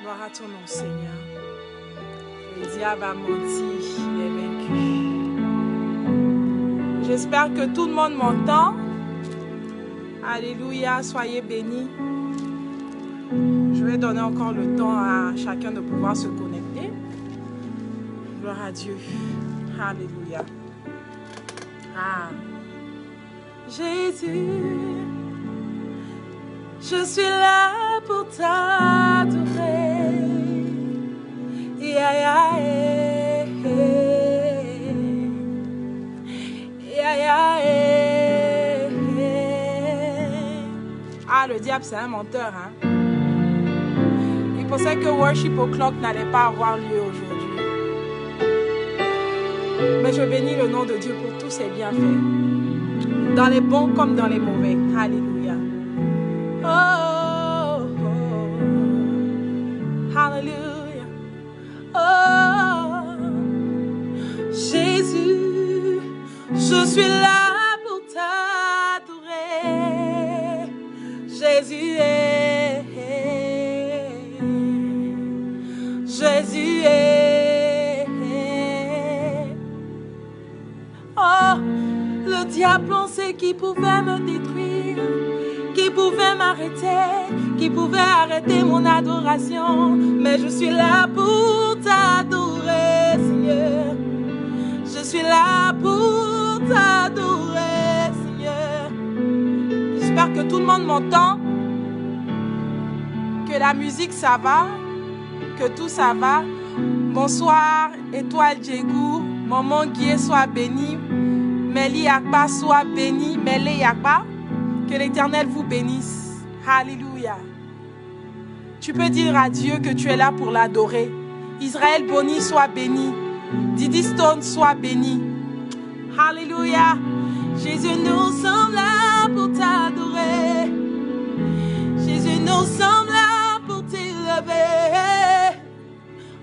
Gloire à ton nom, Seigneur. Le diable a menti, il est vaincu. J'espère que tout le monde m'entend. Alléluia, soyez bénis. Je vais donner encore le temps à chacun de pouvoir se connecter. Gloire à Dieu. Alléluia. Ah. Jésus, je suis là pour t'adorer. Yeah, yeah, yeah. Yeah, yeah, yeah. Ah, le diable, c'est un menteur, hein. Il pensait que Worship O'Clock n'allait pas avoir lieu aujourd'hui. Mais je bénis le nom de Dieu pour tous ses bienfaits. Dans les bons comme dans les mauvais. Alléluia. Oh, oh, oh. Alléluia. Oh, Jésus, je suis là pour t'adorer. Jésus est. Jésus est. Oh, le diable pensait qu'il pouvait me détruire, qu'il pouvait m'arrêter, qu'il pouvait arrêter mon adoration. Mais je suis là pour t'adorer, Seigneur. Je suis là pour t'adorer, Seigneur. J'espère que tout le monde m'entend, que la musique ça va, que tout ça va. Bonsoir, Étoile Djegou, Maman Guié soit béni. Meli Yakba soit béni, Mele Yakba. Que l'Éternel vous bénisse. Alléluia. Tu peux dire à Dieu que tu es là pour l'adorer. Israël Boni soit béni. Didi Stone soit béni. Alléluia. Jésus, nous sommes là pour t'adorer. Jésus, nous sommes là pour t'élever.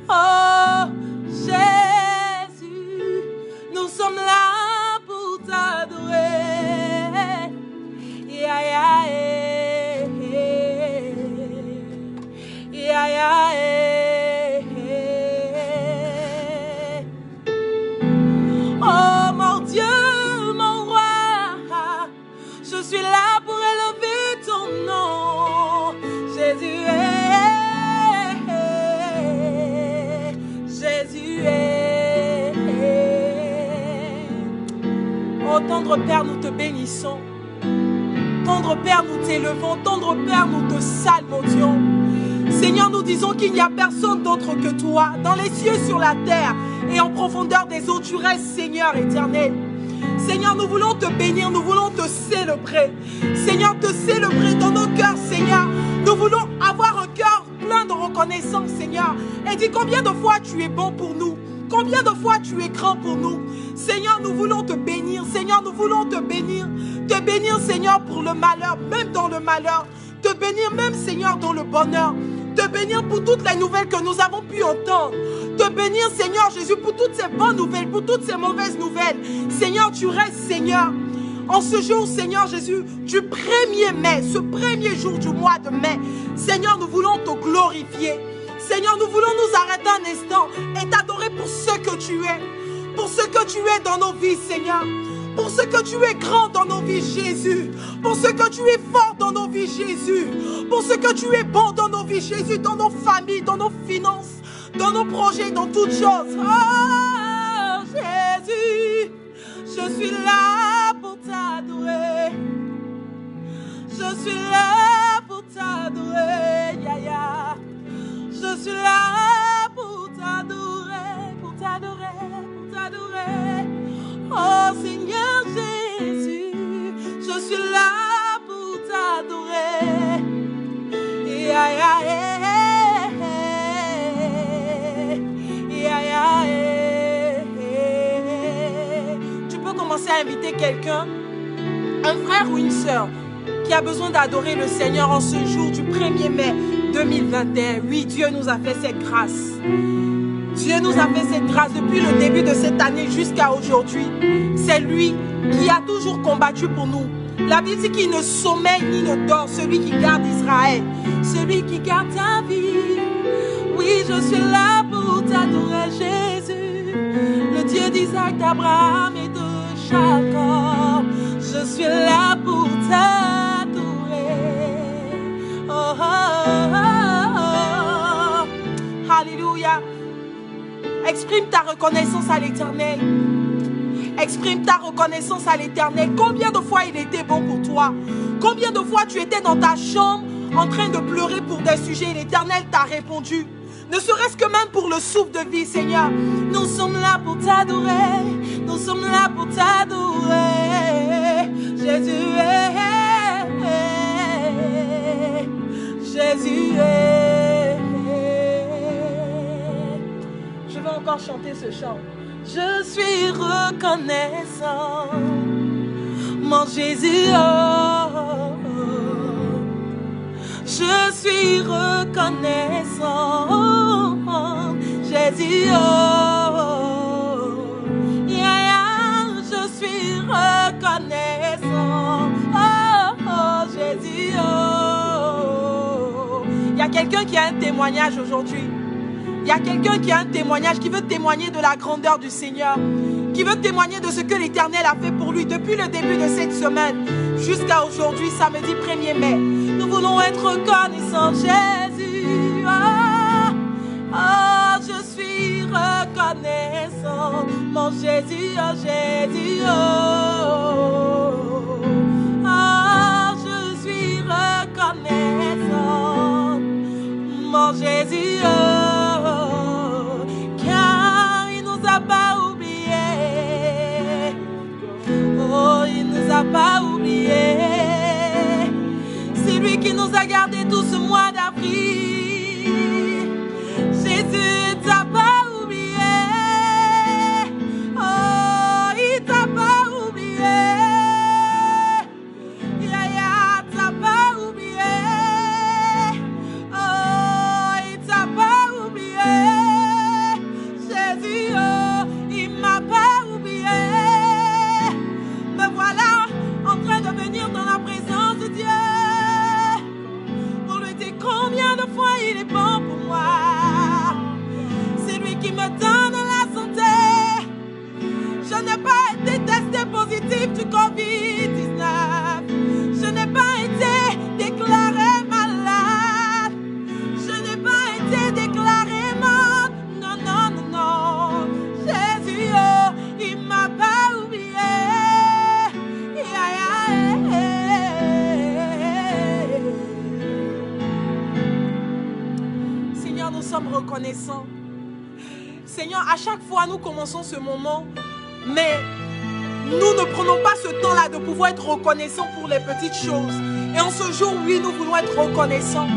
Oh, Jésus, nous sommes là pour t'adorer. Yeah, yeah, yeah, yeah, yeah. Oh mon Dieu, mon roi, je suis là pour élever ton nom. Jésus est, Jésus est. Oh tendre Père, nous te bénissons. Tendre Père, nous t'élevons. Tendre Père, nous te salmodions. Seigneur, nous disons qu'il n'y a personne d'autre que toi. Dans les cieux, sur la terre et en profondeur des eaux, tu restes Seigneur éternel. Seigneur, nous voulons te bénir, nous voulons te célébrer. Seigneur, te célébrer dans nos cœurs, Seigneur. Nous voulons avoir un cœur plein de reconnaissance, Seigneur. Et dis combien de fois tu es bon pour nous. Combien de fois tu es grand pour nous. Seigneur, nous voulons te bénir. Seigneur, nous voulons te bénir. Te bénir, Seigneur, pour le malheur, même dans le malheur. Te bénir même, Seigneur, dans le bonheur. Te bénir pour toutes les nouvelles que nous avons pu entendre. Te bénir, Seigneur Jésus, pour toutes ces bonnes nouvelles, pour toutes ces mauvaises nouvelles. Seigneur, tu restes, Seigneur. En ce jour, Seigneur Jésus, du 1er mai, ce premier jour du mois de mai, Seigneur, nous voulons te glorifier. Seigneur, nous voulons nous arrêter un instant et t'adorer pour ce que tu es. Pour ce que tu es dans nos vies, Seigneur. Pour ce que tu es grand dans nos vies, Jésus. Pour ce que tu es fort dans nos vies, Jésus. Pour ce que tu es bon dans nos vies, Jésus. Dans nos familles, dans nos finances, dans nos projets, dans toutes choses. Oh, Jésus, je suis là pour t'adorer. Je suis là pour t'adorer, Yaya. Je suis là pour t'adorer, pour t'adorer, pour t'adorer. Oh Seigneur Jésus, je suis là pour t'adorer. Yeah, yeah, yeah, yeah, yeah. Tu peux commencer à inviter quelqu'un, un frère ou une sœur, qui a besoin d'adorer le Seigneur en ce jour du 1er mai 2021. Oui, Dieu nous a fait cette grâce. Dieu nous a fait cette grâce depuis le début de cette année jusqu'à aujourd'hui. C'est lui qui a toujours combattu pour nous. La Bible dit qu'il ne sommeille ni ne dort, celui qui garde Israël, celui qui garde ta vie. je suis là pour t'adorer, Jésus, le Dieu d'Isaac, d'Abraham et de Jacob. Je suis là pour t'adorer. Oh, oh, oh, oh. Alléluia. Exprime ta reconnaissance à l'Éternel. Exprime ta reconnaissance à l'Éternel. Combien de fois il était bon pour toi? Combien de fois tu étais dans ta chambre en train de pleurer pour des sujets? L'Éternel t'a répondu. Ne serait-ce que même pour le souffle de vie, Seigneur. Nous sommes là pour t'adorer. Nous sommes là pour t'adorer. Jésus est. Jésus est. Je vais encore chanter ce chant. Je suis reconnaissant, mon Jésus, oh. Je suis reconnaissant, Jésus, oh. Yeah, yeah. Je suis reconnaissant, oh, oh, Jésus, oh. Il y a quelqu'un qui a un témoignage aujourd'hui. Il y a quelqu'un qui a un témoignage, qui veut témoigner de la grandeur du Seigneur, qui veut témoigner de ce que l'Éternel a fait pour lui depuis le début de cette semaine jusqu'à aujourd'hui, samedi 1er mai. Nous voulons être reconnaissants, Jésus. Oh, oh, je suis reconnaissant, mon Jésus, oh Jésus, oh. Oh, je suis reconnaissant, mon Jésus, oh. Pas oublié, oh, il nous a pas oublié. C'est lui qui nous a gardé tout ce mois d'avril. Jésus t'a pas oublié, oh, il t'a pas oublié. Yaya t'a pas oublié, oh, il t'a pas oublié. Jésus, oh, il m'a pas oublié. Me voilà en train de venir dans la présence de Dieu pour lui dire combien de fois il est bon pour moi. C'est lui qui me donne la santé. Je n'ai pas été testé positif du Covid-19. Je n'ai pas été déclaré malade. Je n'ai pas été déclaré mort. Non, non, non, non. Jésus, oh, il m'a pas oublié. Yeah, yeah, yeah. Seigneur, nous sommes reconnaissants. Seigneur, à chaque fois nous commençons ce moment, mais nous ne prenons pas ce temps-là de pouvoir être reconnaissants pour les petites choses. Et en ce jour, oui, nous voulons être reconnaissants.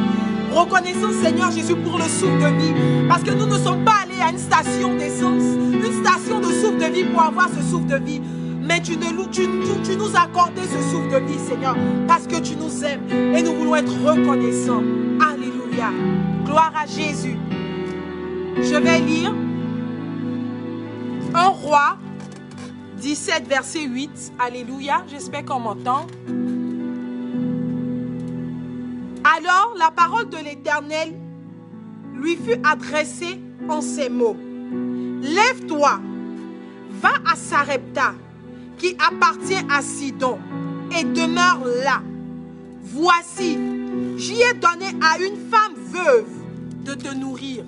Reconnaissons, Seigneur Jésus, pour le souffle de vie. Parce que nous ne sommes pas allés à une station d'essence, une station de souffle de vie pour avoir ce souffle de vie. Mais tu nous as accordé ce souffle de vie, Seigneur, parce que tu nous aimes. Et nous voulons être reconnaissants. Alléluia. Gloire à Jésus. Je vais lire 1 Roi 17, verset 8. Alléluia. J'espère qu'on m'entend. Alors la parole de l'Éternel lui fut adressée en ces mots. Lève-toi, va à Sarepta, qui appartient à Sidon, et demeure là. Voici, j'y ai donné à une femme veuve de te nourrir.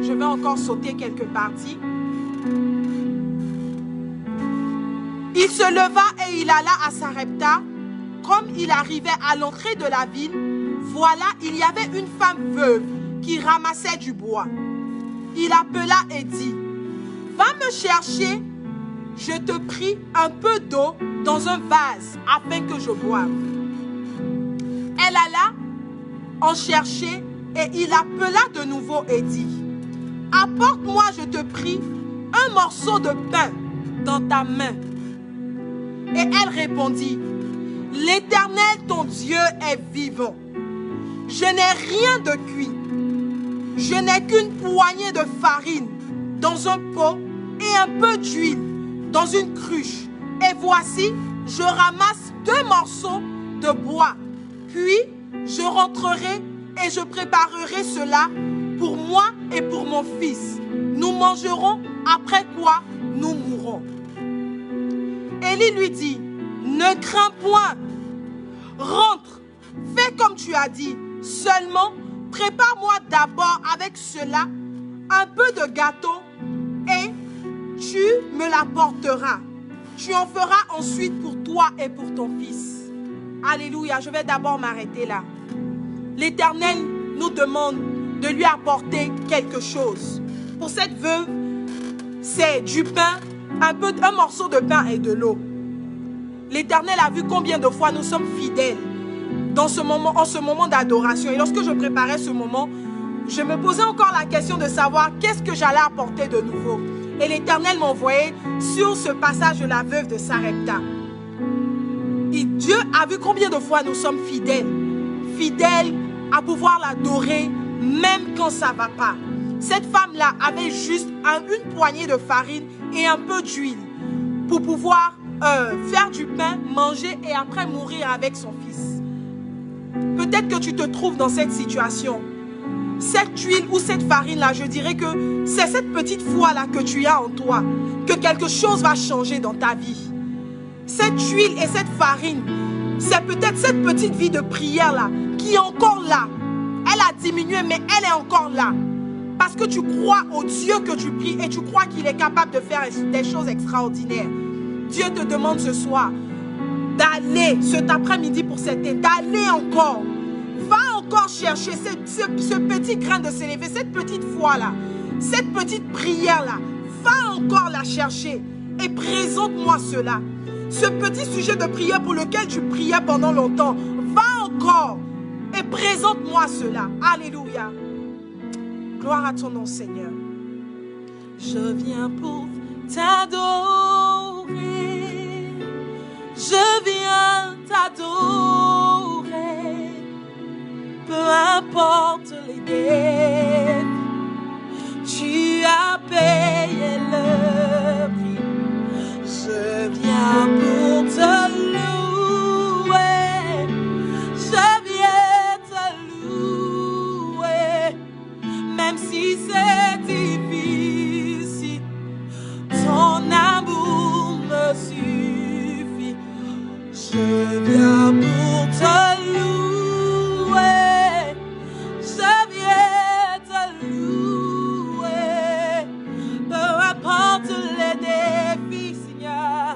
Je vais encore sauter quelques parties. Il se leva et il alla à Sarepta. Comme il arrivait à l'entrée de la ville, voilà, il y avait une femme veuve qui ramassait du bois. Il appela et dit, va me chercher, je te prie, un peu d'eau dans un vase afin que je boive. Elle alla en chercher et il appela de nouveau et dit, apporte-moi, je te prie, un morceau de pain dans ta main. Et elle répondit, l'Éternel, ton Dieu, est vivant. Je n'ai rien de cuit. Je n'ai qu'une poignée de farine dans un pot et un peu d'huile dans une cruche. Et voici, je ramasse 2 morceaux de bois. Puis, je rentrerai et je préparerai cela pour moi et pour mon fils. Nous mangerons, après quoi nous mourrons. » Élie lui dit, « Ne crains point, rentre, fais comme tu as dit, seulement prépare-moi d'abord avec cela un peu de gâteau et tu me l'apporteras. Tu en feras ensuite pour toi et pour ton fils. » Alléluia, je vais d'abord m'arrêter là. L'Éternel nous demande de lui apporter quelque chose. Pour cette veuve, c'est du pain, un morceau de pain et de l'eau. L'Éternel a vu combien de fois nous sommes fidèles en ce moment d'adoration. Et lorsque je préparais ce moment, je me posais encore la question de savoir qu'est-ce que j'allais apporter de nouveau. Et l'Éternel m'envoyait sur ce passage de la veuve de Sarepta. Et Dieu a vu combien de fois nous sommes fidèles. Fidèles à pouvoir l'adorer même quand ça ne va pas. Cette femme-là avait juste une poignée de farine et un peu d'huile pour pouvoir faire du pain, manger et après mourir avec son fils. Peut-être que tu te trouves dans cette situation. Cette huile ou cette farine-là, je dirais que c'est cette petite foi-là que tu as en toi, que quelque chose va changer dans ta vie. Cette huile et cette farine, c'est peut-être cette petite vie de prière-là qui est encore là. Elle a diminué, mais elle est encore là. Parce que tu crois au Dieu que tu pries et tu crois qu'il est capable de faire des choses extraordinaires. Dieu te demande ce soir d'aller, cet après-midi pour certains, d'aller encore. Va encore chercher ce petit grain de sénévé, cette petite foi-là, cette petite prière-là. Va encore la chercher et présente-moi cela. Ce petit sujet de prière pour lequel tu priais pendant longtemps, va encore et présente-moi cela. Alléluia. Gloire à ton nom, Seigneur. Je viens pour t'adorer. Je viens t'adorer. Peu importe les défis, tu as payé le prix. Je viens pour te louer. Je viens te louer. Même si c'est difficile, ton amour me suffit. Je viens pour te louer. Je viens te louer. Peu importe les défis, Seigneur,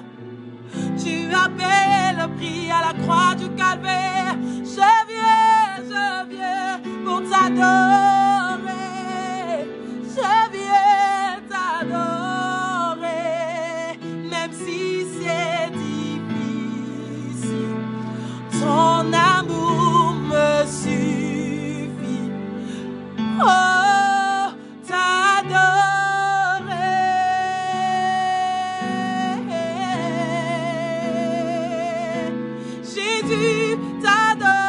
tu as payé le prix à la croix du calvaire. Je viens pour t'adorer. Je viens t'adorer, même si c'est difficile. Ton amour me suffit. Oh, t'adorer. Jésus, t'adorer.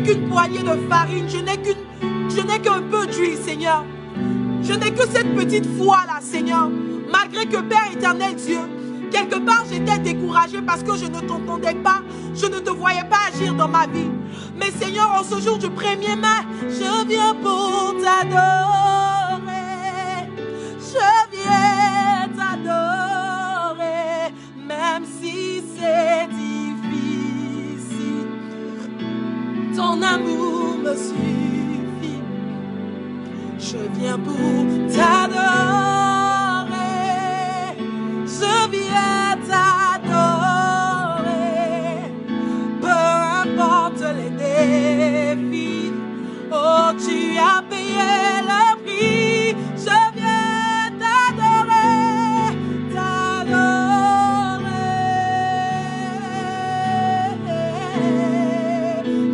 Qu'une poignée de farine, je n'ai qu'un peu d'huile, Seigneur. Je n'ai que cette petite foi-là, Seigneur. Malgré que, Père éternel Dieu, quelque part j'étais découragée parce que je ne t'entendais pas, je ne te voyais pas agir dans ma vie. Mais Seigneur, en ce jour du 1er mai, je viens pour t'adorer. Je viens t'adorer, même si c'est difficile. Ton amour me suffit. Je viens pour t'adorer. Je viens t'adorer. Peu importe les défis. Oh, tu as payé le prix. Je viens t'adorer. T'adorer.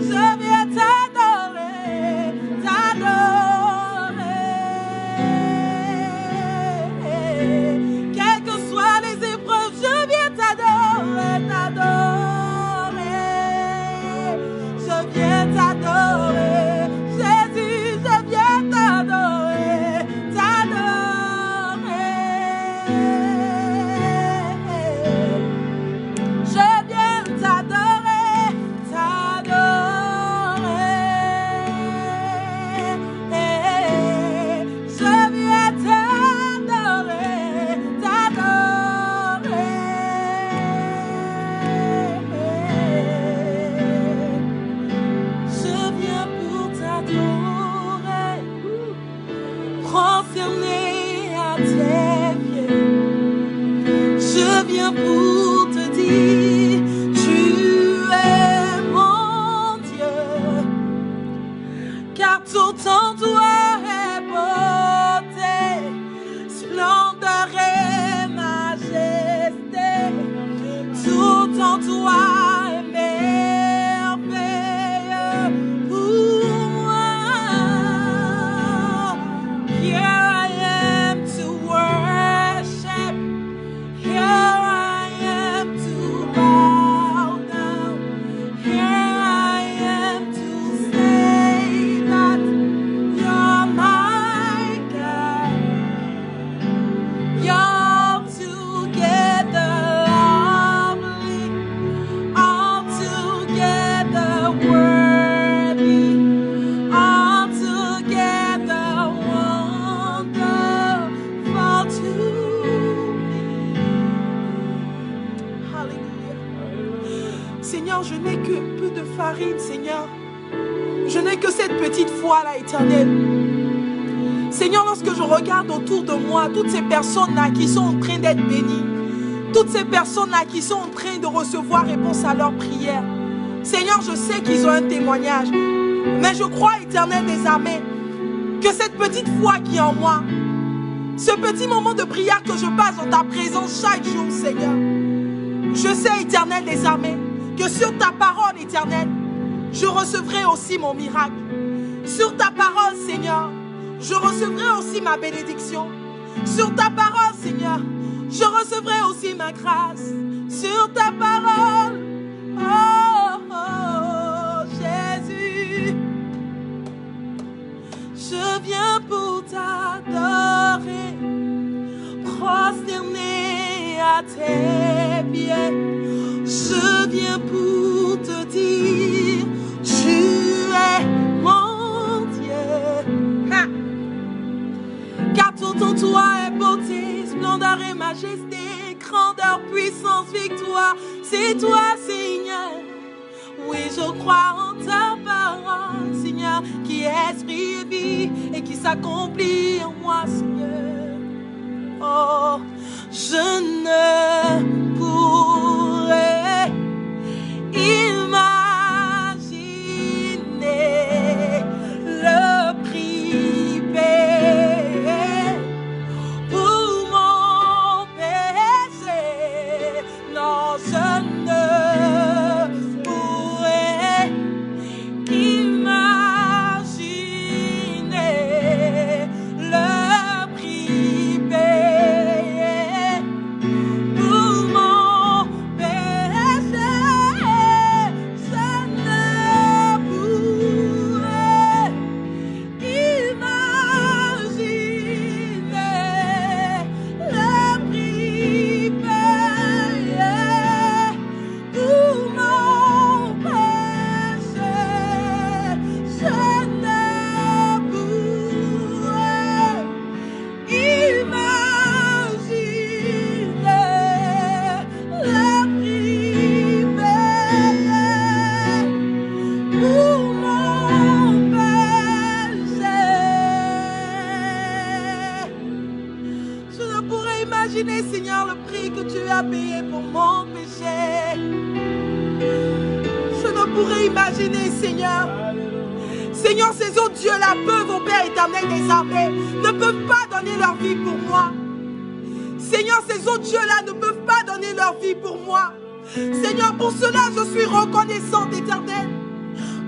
Je viens t'adorer. T'adorer. Quelles que soient les épreuves, je viens t'adorer. Je viens pour te dire, tu es mon Dieu, car tout en toi est beauté, splendeur et majesté, tout en toi est merveilleux pour moi. Here I am to worship, here I am to bow down, here I am to say that you're my God. You're altogether lovely, altogether worthy, altogether wonderful to me. Alléluia. Seigneur, je n'ai que peu de farine, Seigneur. Je n'ai que cette petite foi-là, Éternel. Seigneur, lorsque je regarde autour de moi, toutes ces personnes-là qui sont en train d'être bénies, toutes ces personnes-là qui sont en train de recevoir réponse à leurs prières, Seigneur, je sais qu'ils ont un témoignage, mais je crois, Éternel des armées, que cette petite foi qui est en moi, ce petit moment de prière que je passe dans ta présence chaque jour, Seigneur, je sais, Éternel des armées, que sur ta parole, Éternel, je recevrai aussi mon miracle. Sur ta parole, Seigneur, je recevrai aussi ma bénédiction. Sur ta parole, Seigneur, je recevrai aussi ma grâce. Sur ta parole, oh, oh, Jésus, je viens pour t'adorer, prosterné à tes pieds. Je viens pour te dire, tu es mon Dieu. Ha! Car tout en toi est beauté, splendeur et majesté, grandeur, puissance, victoire. C'est toi, Seigneur. Oui, je crois en ta parole, Seigneur, qui est esprit et vie et qui s'accomplit en moi, Seigneur. Oh, je ne pourrais imaginer le prix payé pour mon péché. Non, je ne pourrais imaginer le prix payé pour mon péché. Je ne pourrais imaginer le prix payé pour mon péché. Je ne pourrais imaginer le prix payé pour mon péché. Je ne pourrais imaginer, Seigneur, le prix que tu as payé pour mon péché. Je ne pourrais imaginer, Seigneur. Seigneur, ces autres dieux-là peuvent, au Père éternel des armées, ne peuvent pas donner leur vie pour moi. Seigneur, ces autres dieux-là ne peuvent pas donner leur vie pour moi. Seigneur, pour cela, je suis reconnaissante, Éternel.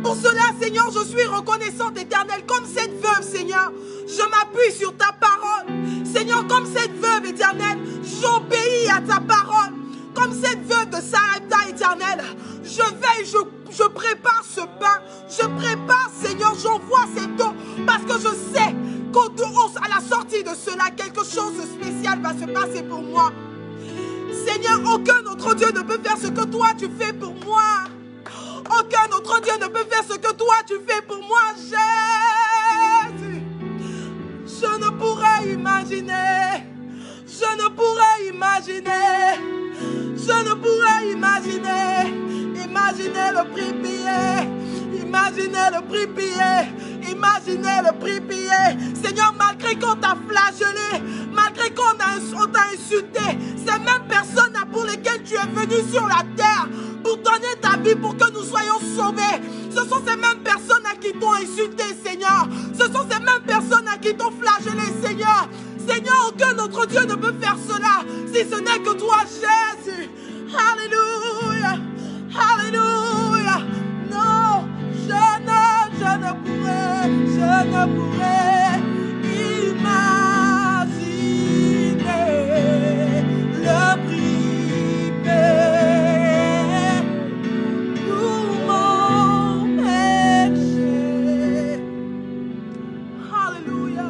Pour cela, Seigneur, je suis reconnaissante, Éternel. Comme cette veuve, Seigneur, je m'appuie sur ta parole. Seigneur, comme cette veuve, Éternel, j'obéis à ta parole. Comme cette veuve de Sarepta, Éternel, je veille, je prépare ce pain. Je prépare, Seigneur, j'envoie cette eau. Parce que je sais qu'à la sortie de cela, quelque chose de spécial va se passer pour moi. Seigneur, aucun autre Dieu ne peut faire ce que toi tu fais pour moi. Aucun autre Dieu ne peut faire ce que toi tu fais pour moi, Jésus. Je ne pourrais imaginer. Je ne pourrais imaginer. Je ne pourrais imaginer. Imaginez le prix payé. Imaginez le prix payé. Imaginez le prix payé. Seigneur, malgré qu'on t'a flagellé, malgré qu'on t'a insulté, ces mêmes personnes venu sur la terre pour donner ta vie, pour que nous soyons sauvés. Ce sont ces mêmes personnes à qui t'ont insulté, Seigneur. Ce sont ces mêmes personnes à qui t'ont flagellé, Seigneur. Seigneur, aucun autre Dieu ne peut faire cela, si ce n'est que toi, Jésus. Alléluia. Alléluia. Non, je ne pourrais imaginer le prix payé pour mon péché. Alléluia.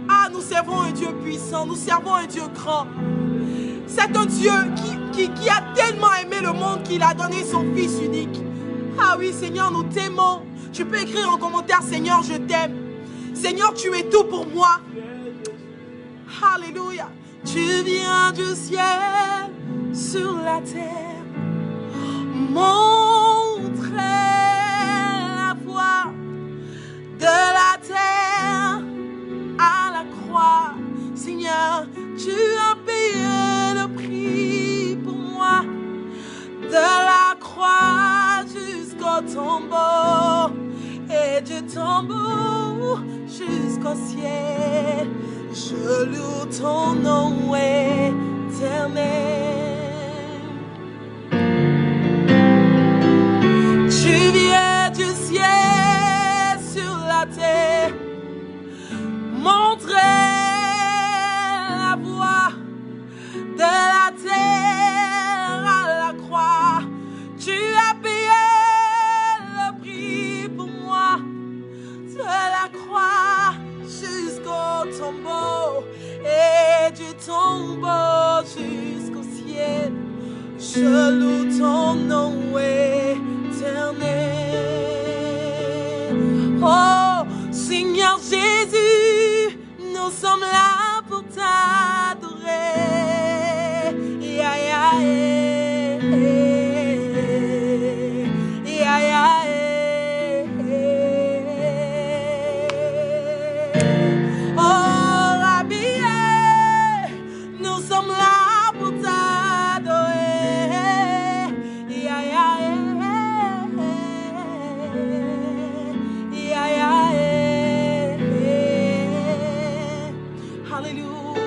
Ah, nous servons un Dieu puissant, nous servons un Dieu grand. C'est un Dieu qui a tellement aimé le monde qu'il a donné son Fils unique. Ah oui, Seigneur, nous t'aimons. Tu peux écrire en commentaire, Seigneur, je t'aime. Seigneur, tu es tout pour moi. Alléluia. Tu viens du ciel sur la terre, montrer la voie de la terre à la croix. Seigneur, tu as payé le prix pour moi, de la croix jusqu'au tombeau, et du tombeau jusqu'au ciel. Je loue ton nom éternel. Tu viens du ciel sur la terre, montrer la voie de la terre à la croix. Tu as payé le prix pour moi, de la croix jusqu'au tombeau, et du tombeau jusqu'au ciel. Je loue ton nom éternel. Oh Seigneur Jésus, nous sommes là pour t'adorer. Yeah, yeah, yeah. Yeah, yeah, yeah. Oh Rabbi, nous sommes là pour t'adorer. Yeah, yeah, yeah. Yeah, yeah, yeah. Alléluia.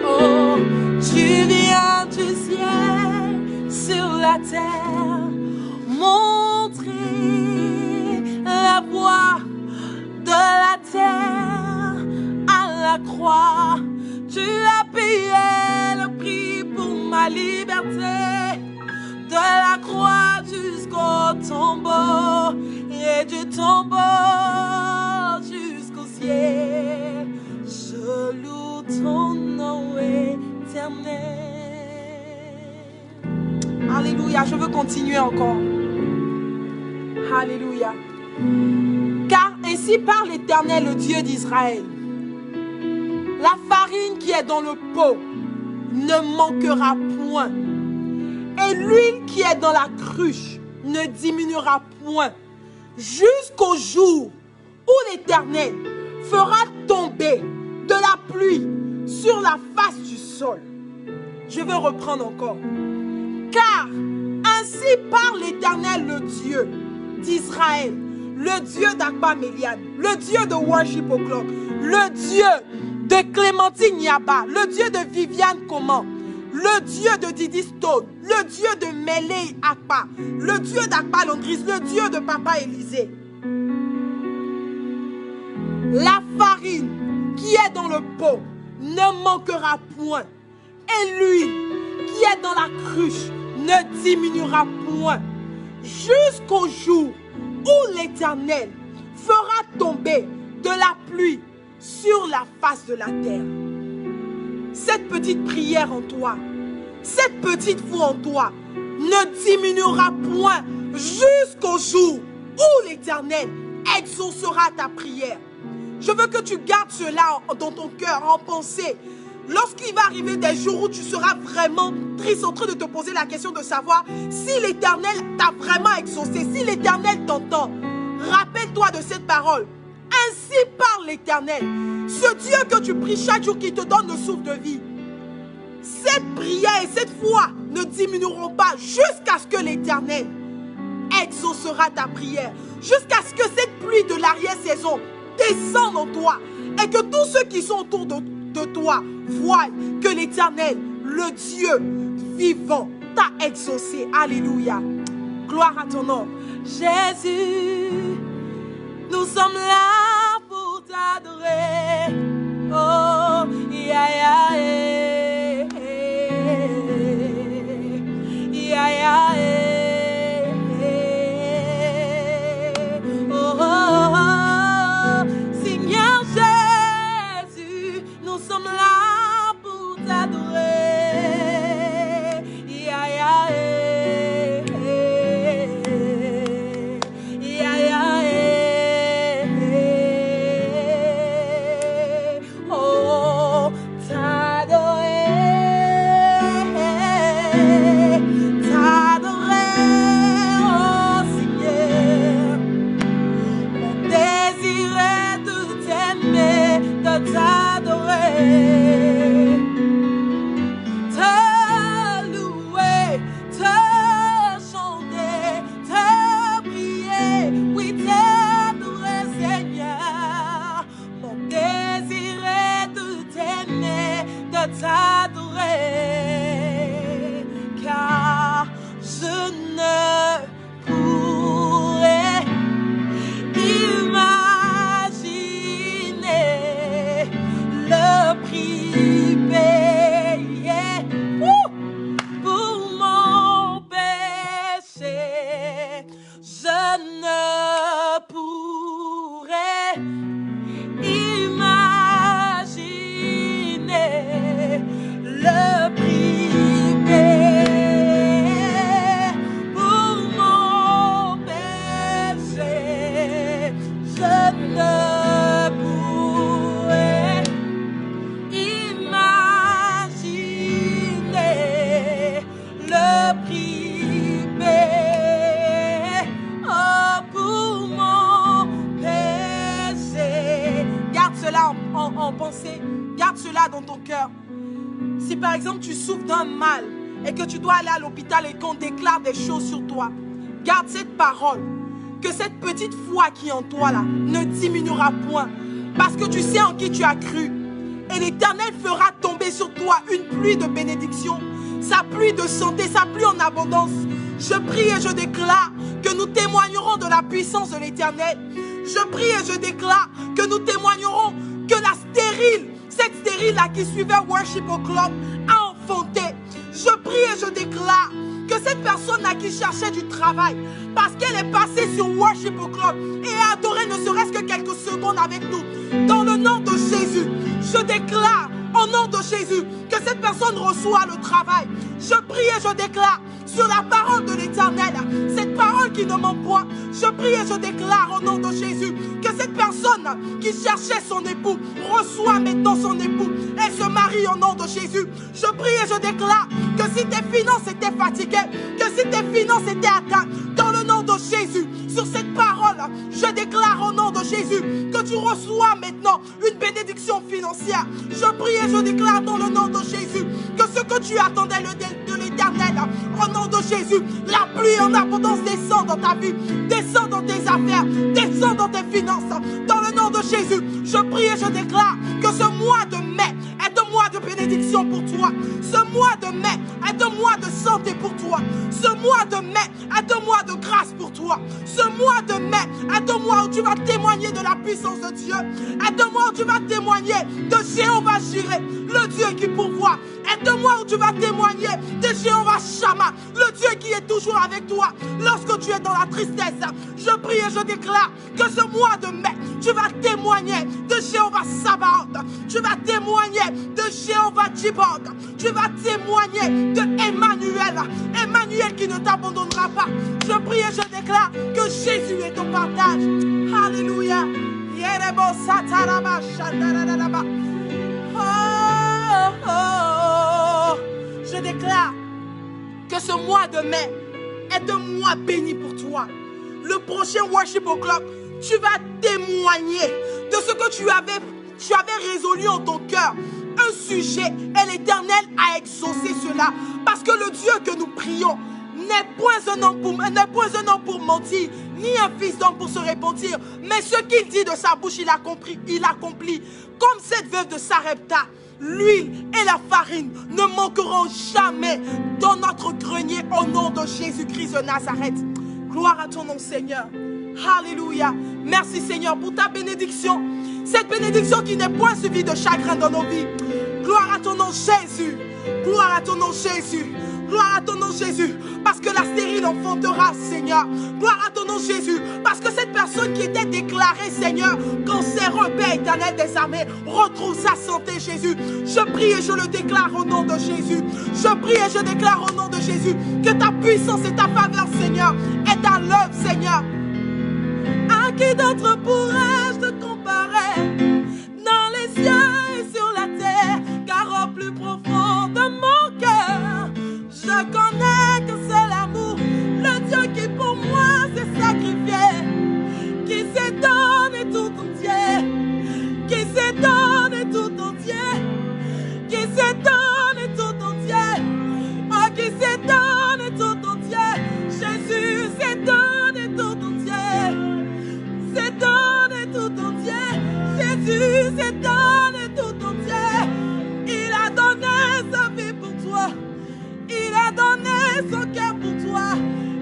Oh, tu viens du ciel sur la terre, montrer la voie de la terre à la croix. Tu as payé le prix pour ma liberté, de la croix jusqu'au tombeau, et du tombeau jusqu'au ciel. Je loue ton nom éternel. Alléluia, je veux continuer encore. Alléluia. Car ainsi parle l'Éternel, le Dieu d'Israël. La farine qui est dans le pot ne manquera point, et l'huile qui est dans la cruche ne diminuera point, jusqu'au jour où l'Éternel fera tomber de la pluie sur la face du sol. Je veux reprendre encore. Car ainsi parle l'Éternel, le Dieu d'Israël, le Dieu d'Akba Méliane, le Dieu de Worship O'Clock, le Dieu de Clémentine Niaba, le Dieu de Viviane Comment, le Dieu de Didi Stone, le Dieu de Mélé Akba, le Dieu d'Akba Londris, le Dieu de Papa Élisée. La farine qui est dans le pot ne manquera point, et l'huile qui est dans la cruche ne diminuera point, jusqu'au jour où l'Éternel fera tomber de la pluie sur la face de la terre. Cette petite prière en toi, cette petite foi en toi ne diminuera point jusqu'au jour où l'Éternel exaucera ta prière. Je veux que tu gardes cela dans ton cœur, en pensée. Lorsqu'il va arriver des jours où tu seras vraiment triste, en train de te poser la question de savoir si l'Éternel t'a vraiment exaucé, si l'Éternel t'entend, rappelle-toi de cette parole. Ainsi parle l'Éternel, ce Dieu que tu pries chaque jour qui te donne le souffle de vie. Cette prière Et cette foi ne diminuera pas jusqu'à ce que l'Éternel exaucera ta prière. Jusqu'à ce que cette pluie de l'arrière-saison descende en toi. Et que tous ceux qui sont autour de toi voient que l'Éternel, le Dieu vivant, t'a exaucé. Alléluia. Gloire à ton nom. Jésus, nous sommes là pour t'adorer. Oh, yeah, yeah, yeah, yeah, yeah, yeah. Oh, oh, oh, Seigneur Jésus, nous sommes là pour t'adorer. Yeah, yeah, yeah, yeah, yeah, yeah. Oh, t'adorer, oh Seigneur. Mon désir est de t'aimer, de t'adorer. T'adorer, car je ne pourrais imaginer le prix payé pour mon péché. Je ne pourrais le prix payé pour mon péché. Je ne pourrais imaginer le prix payé pour mon péché. Garde cela en pensée, garde cela dans ton cœur. Si par exemple tu souffres d'un mal et que tu dois aller à l'hôpital et qu'on déclare des choses sur toi, garde cette parole, que cette petite foi qui est en toi là ne diminuera point, parce que tu sais en qui tu as cru. Et l'Éternel fera tomber sur toi une pluie de bénédiction, sa pluie de santé, sa pluie en abondance. Je prie et je déclare que nous témoignerons de la puissance de l'Éternel. Je prie et je déclare que nous témoignerons que la stérile, cette stérile-là qui suivait Worship au Club a enfanté. Je prie et je déclare que cette personne-là qui cherchait du travail, parce qu'elle est passée sur Worship au Club et a adoré ne serait-ce que quelques secondes avec nous, dans le nom de Jésus, je déclare au nom de Jésus que cette personne reçoit le travail. Je prie et je déclare sur la parole de l'Éternel, cette parole qui ne ment point. Je prie et je déclare au nom de Jésus que cette personne qui cherchait son époux reçoit maintenant son époux et se marie au nom de Jésus. Je prie et je déclare que si tes finances étaient fatiguées, que si tes finances étaient atteintes, dans le nom de Jésus, sur cette parole, je déclare au nom de Jésus que tu reçois maintenant une bénédiction financière. Je prie et je déclare dans le nom de Jésus que ce que tu attendais de l'Éternel, au nom de Jésus, la pluie en abondance descend dans ta vie, descend dans tes affaires, descend dans tes finances. Dans le nom de Jésus, je prie et je déclare que ce mois de mai est un mois de bénédiction pour toi. Ce mois de mai est un mois de santé pour toi. Ce mois de mai est un mois de grâce pour toi. Ce mois de mai est un mois où tu vas témoigner de la puissance de Dieu. Est un mois où tu vas témoigner de Jéhovah Jireh, le Dieu qui pourvoit. Est un mois où tu vas témoigner de Jéhovah Shammah, le Dieu qui est toujours avec toi lorsque tu es dans la tristesse. Je prie et je déclare que ce mois de mai, tu vas témoigner de Jéhovah Sabaoth. Tu vas témoigner de Jéhovah Djibok. Tu vas témoigner de Emmanuel. Emmanuel qui ne t'abandonnera pas. Je prie et je déclare que Jésus est ton partage. Alléluia. Je déclare que ce mois de mai est un mois béni pour toi. Le prochain Worship au Club, tu vas témoigner de ce que tu avais résolu en ton cœur. Un sujet et l'Éternel a exaucé cela que nous prions n'est point un homme pour mentir, ni un fils d'homme pour se repentir. Mais ce qu'il dit de sa bouche, il accomplit. Comme cette veuve de Sarepta, l'huile et la farine ne manqueront jamais dans notre grenier au nom de Jésus-Christ de Nazareth. Gloire à ton nom, Seigneur. Alléluia. Merci, Seigneur, pour ta bénédiction. Cette bénédiction qui n'est point suivie de chagrin dans nos vies. Gloire à ton nom, Jésus. Gloire à ton nom, Jésus. Gloire à ton nom, Jésus. Parce que la stérile enfantera, Seigneur. Gloire à ton nom, Jésus. Parce que cette personne qui était déclarée, Seigneur, cancéreux, Père éternel des armées, retrouve sa santé, Jésus. Je prie et je le déclare au nom de Jésus. Je prie et je déclare au nom de Jésus que ta puissance et ta faveur, Seigneur, est à l'œuvre, Seigneur. À qui d'autre pourrais-je te comparer dans les cieux et sur la terre, car au plus profond de mon cœur, je connais que c'est l'amour, le Dieu qui pour moi s'est sacrifié, qui s'est donné tout entier, qui s'est donné tout entier, qui s'est donné tout entier, oh, qui s'est donné tout entier. Jésus s'est donné tout entier, s'est donné tout entier. Jésus s'est donné tout entier. Il a donné sa vie pour toi. Il a donné son cœur pour toi.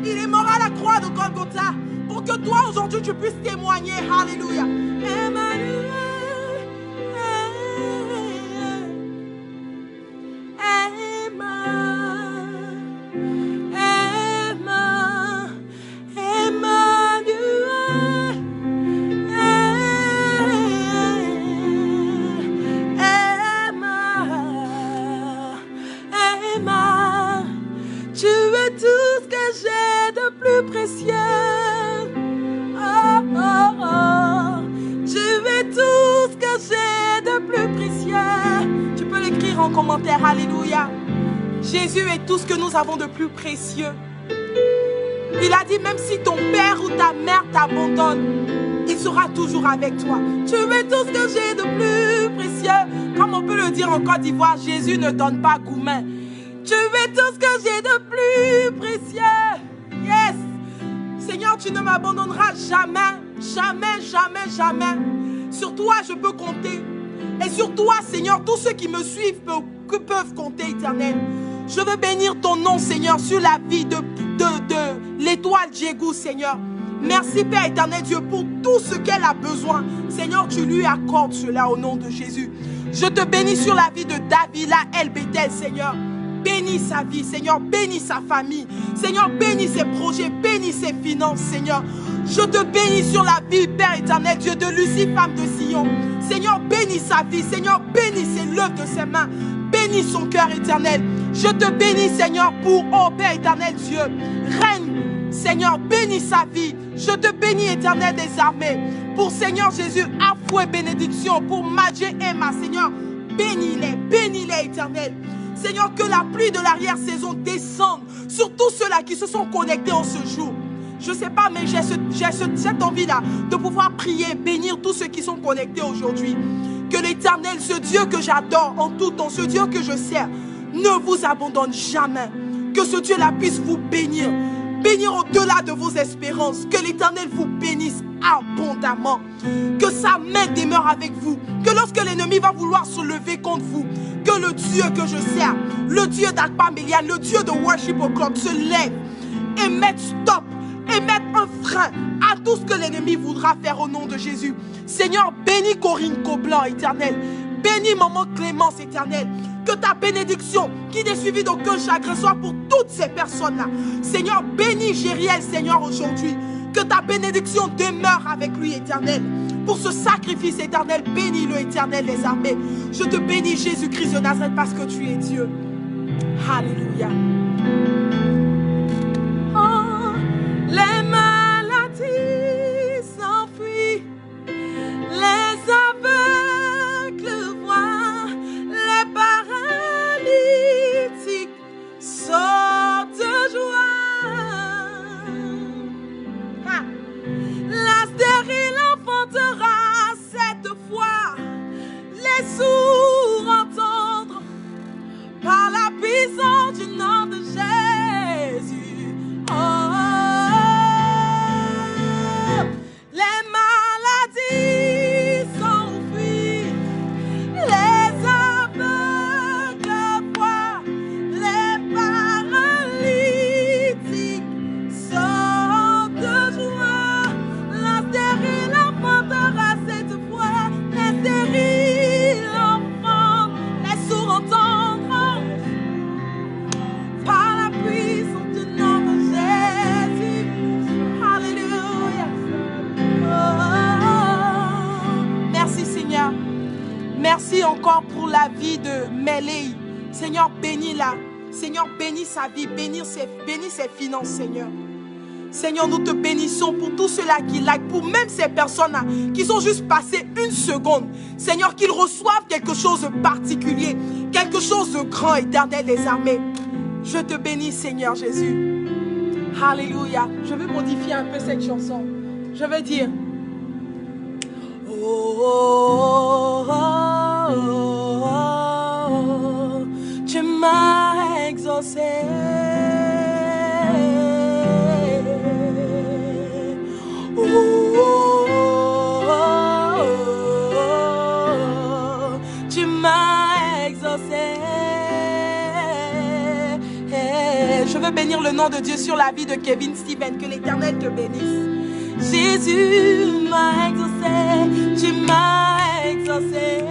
Il est mort à la croix de Golgotha pour que toi aujourd'hui tu puisses témoigner. Alléluia. Emmanuel, précieux. Oh, oh, oh. Tu es tout ce que j'ai de plus précieux. Tu peux l'écrire en commentaire. Alléluia. Jésus est tout ce que nous avons de plus précieux. Il a dit, même si ton père ou ta mère t'abandonne, il sera toujours avec toi. Tu es tout ce que j'ai de plus précieux. Comme on peut le dire en Côte d'Ivoire, Jésus ne donne pas gourmet. Tu es tout ce que j'ai de plus précieux. Yes. Seigneur, tu ne m'abandonneras jamais, jamais, jamais, jamais. Sur toi, je peux compter. Et sur toi, Seigneur, tous ceux qui me suivent peuvent compter, Éternel. Je veux bénir ton nom, Seigneur, sur la vie de l'étoile Djegou, Seigneur. Merci, Père éternel Dieu, pour tout ce qu'elle a besoin. Seigneur, tu lui accordes cela au nom de Jésus. Je te bénis sur la vie de Davila El Bethel, Seigneur. Bénis sa vie, Seigneur, bénis sa famille. Seigneur, bénis ses projets, bénis ses finances, Seigneur. Je te bénis sur la vie, Père éternel Dieu, de Lucie, femme de Sion. Seigneur, bénis sa vie, Seigneur, bénis l'œuvre de ses mains. Bénis son cœur éternel. Je te bénis, Seigneur, pour, oh Père éternel Dieu, règne, Seigneur, bénis sa vie. Je te bénis, éternel des armées, pour Seigneur Jésus, affreux et bénédiction, pour Madje Emma, Seigneur, bénis-les, éternel. Seigneur, que la pluie de l'arrière-saison descende sur tous ceux-là qui se sont connectés en ce jour. Je ne sais pas, mais j'ai cette envie-là de pouvoir prier, bénir tous ceux qui sont connectés aujourd'hui. Que l'Éternel, ce Dieu que j'adore en tout temps, ce Dieu que je sers, ne vous abandonne jamais. Que ce Dieu-là puisse vous bénir. Bénir au-delà de vos espérances. Que l'Éternel vous bénisse abondamment. Que sa main demeure avec vous. Que lorsque l'ennemi va vouloir se lever contre vous, que le Dieu que je sers, le Dieu d'Akpamélia, le Dieu de Worship O'Clock se lève et mette stop, et mette un frein à tout ce que l'ennemi voudra faire au nom de Jésus. Seigneur, bénis Corinne Coblan, éternel. Bénis Maman Clémence, éternel. Que ta bénédiction, qui n'est suivie d'aucun chagrin, soit pour toutes ces personnes-là. Seigneur, bénis Gériel, Seigneur, aujourd'hui. Que ta bénédiction demeure avec lui, éternel. Pour ce sacrifice éternel, bénis-le, éternel des armées. Je te bénis, Jésus-Christ de Nazareth, parce que tu es Dieu. Alléluia. Oh, les maladies s'enfuient, les aveugles voient, les paralytiques sortent de joie. La stérile enfantera cette fois, les sourds entendre par la puissance du nom de Jésus. Lei. Seigneur, bénis-la. Seigneur, bénis sa vie, bénis ses finances, Seigneur. Seigneur, nous te bénissons pour tous ceux-là qui like, pour même ces personnes-là qui sont juste passées une seconde. Seigneur, qu'ils reçoivent quelque chose de particulier, quelque chose de grand, Éternel des armées. Je te bénis, Seigneur Jésus. Alléluia. Je vais modifier un peu cette chanson. Je vais dire... Oh, oh, oh, oh, oh, tu m'as exaucé. Oh, oh, oh, oh, tu m'as exaucé. Je veux bénir le nom de Dieu sur la vie de Kevin Steven. Que l'Éternel te bénisse. Jésus m'a exaucé, tu m'as exaucé.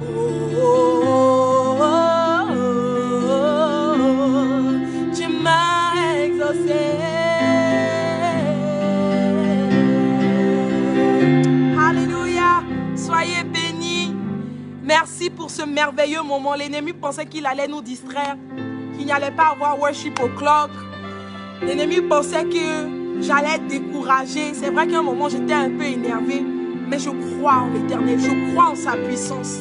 Oh, oh, oh, oh, tu m'as exaucé. Alléluia, soyez bénis. Merci pour ce merveilleux moment. L'ennemi pensait qu'il allait nous distraire, qu'il n'y allait pas avoir worship au clock. L'ennemi pensait que j'allais être découragée. C'est vrai qu'à un moment, j'étais un peu énervée. Mais je crois en l'Éternel. Je crois en sa puissance.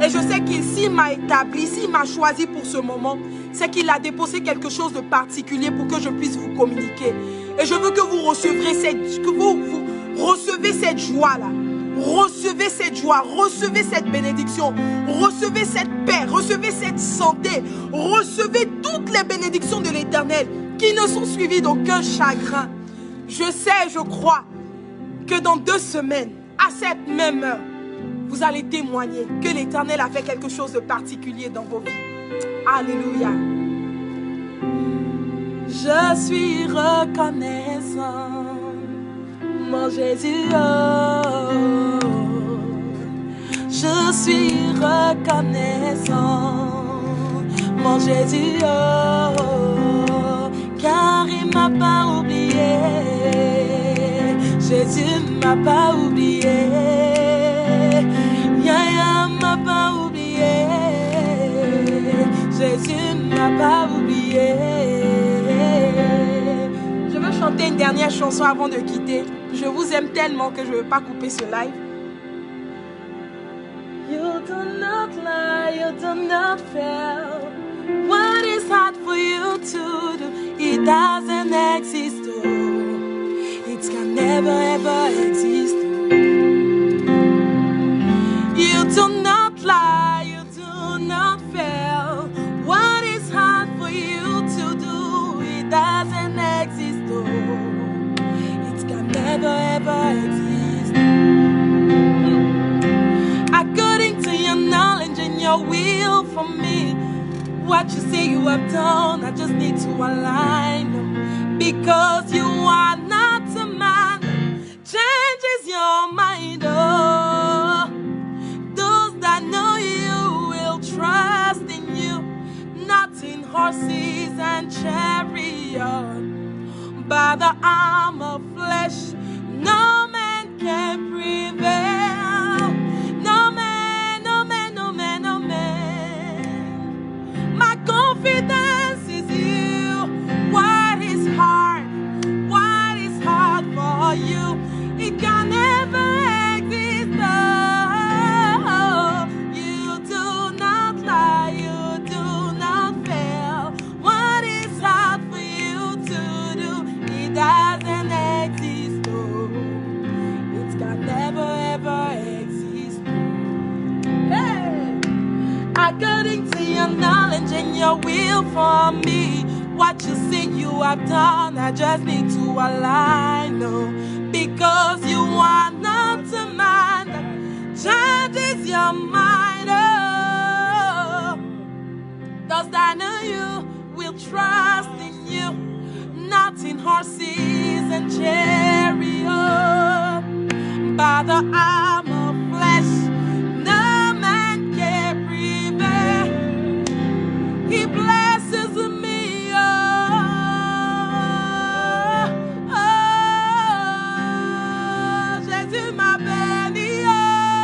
Et je sais qu'il s'il m'a établi, s'il m'a choisi pour ce moment, c'est qu'il a déposé quelque chose de particulier pour que je puisse vous communiquer. Et je veux que vous recevrez recevez cette joie-là. Recevez cette joie, recevez cette bénédiction, recevez cette paix, recevez cette santé, recevez toutes les bénédictions de l'Éternel qui ne sont suivies d'aucun chagrin. Je sais, je crois que dans 2 semaines, à cette même heure, vous allez témoigner que l'Éternel a fait quelque chose de particulier dans vos vies. Alléluia. Je suis reconnaissant, mon Jésus, oh. Je suis reconnaissant, mon Jésus, oh, car il m'a pas oublié. Jésus m'a pas oublié. Yaya m'a pas oublié. Jésus m'a pas oublié. Je veux chanter une dernière chanson avant de quitter. Je vous aime tellement que je ne veux pas couper ce live. You do not lie, you do not fail. What is hard for you to do? It doesn't exist. Oh. It can never ever exist. Oh. You do not lie, you do not fail. What is hard for you to do? It doesn't exist. Oh. It can never ever exist. According to your knowledge and your will for me, what you say you have done, I just need to align. Because you are not a man that changes your mind. Oh, those that know you will trust in you, not in horses and chariots, by the arm of flesh. No man can prevail. No man, no man, no man, no man. My confidence is you. What is hard? What is hard for you? It can never exist. Oh, you do not lie. You do not fail. What is hard for you to do? It doesn't exist. Oh, it can never ever exist. Hey! According to your knowledge and your will for me, what you say you have done, I just need to align. No, because you are not a man that changes your mind. Oh, those that know you will trust in you, not in horses and chariots, by the arm of flesh. No man can prevail. He blesses me. Oh, oh, Jésus m'a béni. Oh,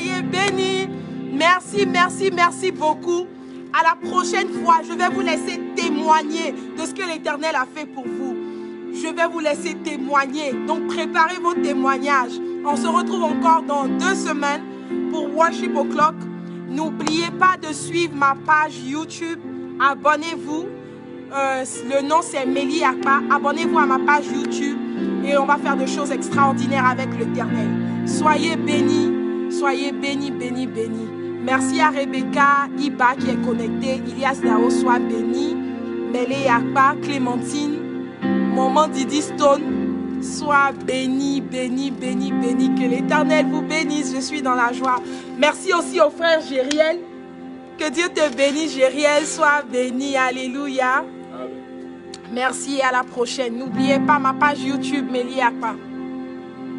Soyez bénis. Merci, merci, merci beaucoup. À la prochaine fois, je vais vous laisser témoigner de ce que l'Éternel a fait pour vous. Je vais vous laisser témoigner. Donc, préparez vos témoignages. On se retrouve encore dans 2 semaines pour Worship O'Clock. N'oubliez pas de suivre ma page YouTube. Abonnez-vous. Le nom, c'est Mélie Akpa. Abonnez-vous à ma page YouTube et on va faire de choses extraordinaires avec l'Éternel. Soyez bénis. Soyez bénis, bénis, bénis. Merci à Rebecca, Iba qui est connectée. Ilias Dao, sois béni. Mélie Akpa, Clémentine, Maman Didi Stone, sois béni, béni, béni, béni. Que l'Éternel vous bénisse. Je suis dans la joie. Merci aussi au frère Gériel. Que Dieu te bénisse, Gériel. Sois béni. Alléluia. Merci et à la prochaine. N'oubliez pas ma page YouTube, Mélie Akpa.